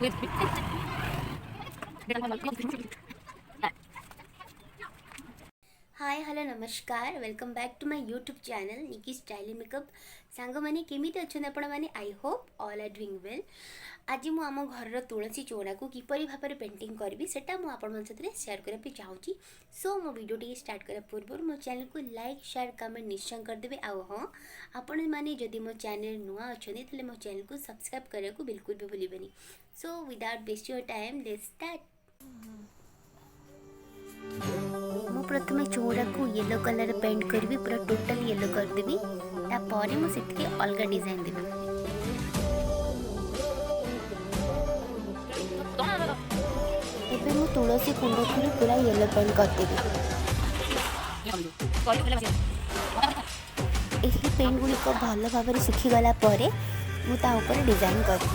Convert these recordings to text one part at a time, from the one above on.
हाय hello नमस्कार welcome back to my YouTube channel Nikki style makeup सांग मैंने केमी अच्छे आपण मैंने I hope all are doing well. आज मु आम घर तुलसी चौरा को किपरि भाव में पेंटिंग करी सेटा मु आपण साथे शेयर करबा चाहूँगी। सो मो वीडियो टी स्टार्ट करा पूर्व मो चैनल को लाइक शेयर कमेंट निश्चय करदेवे। आउ हाँ आपण मैंने जदि मो चैनल नुआ अच्छा तेल मो चैनल को सब्सक्राइब करने को बिल्कुल भी भूलें। So without waste your time let's start. मु प्रथम चौड़ा को येलो कलर पेंट करी पूरा टोटल येलो करदेवी तापर मुझे अलग डिजाइन देवी। एबे मु तुलसी कुंड को पूरा येलो पेंट करदेवी। एही पेंट गुड़िक भल भाव सुखीगला मुझे डिजाइन करी।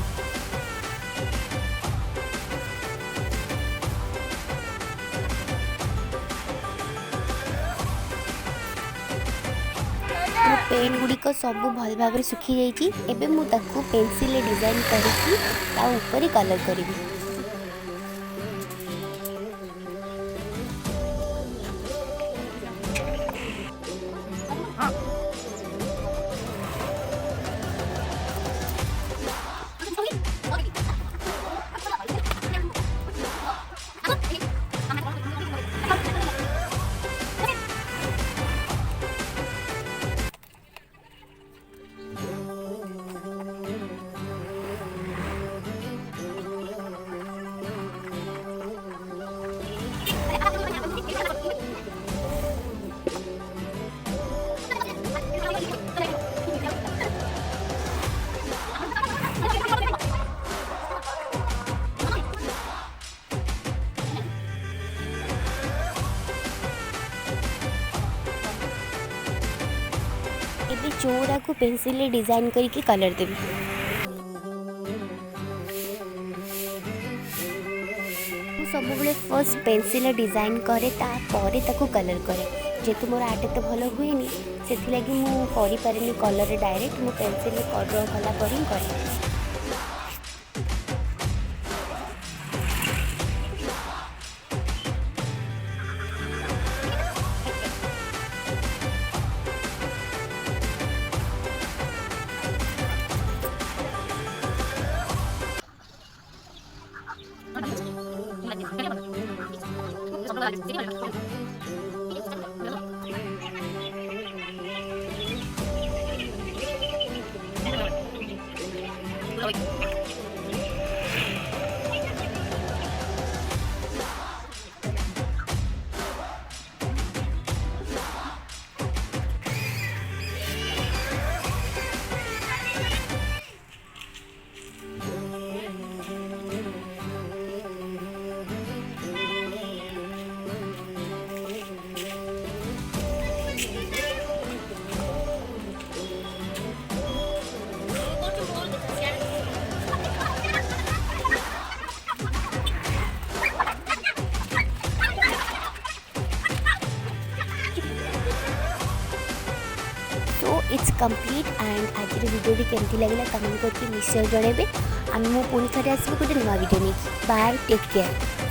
पेन गुड़िक सब भल भाव सुखी जाइए। एबे मु ताकू पेंसिल डिजाइन करके ता ऊपर कलर करी। एबे चौड़ा को पेंसिल डिजाइन करके कलर देवी। सब बड़े फर्स्ट पेंसिल डिजाइन करे तापर ताको कलर करे। जेतु मोर आर्ट तो भल हुए से मु करि पारेनी कलर डायरेक्ट मु पेंसिल ड्रॉ कला पर करे। इट्स कंप्लीट एंड आज वीडियो केमती लगे कमेंट करके निश्चय जनइबे। आम पुणी थे आसबू गोटे नुआ वीडियो नहीं। Bye take care.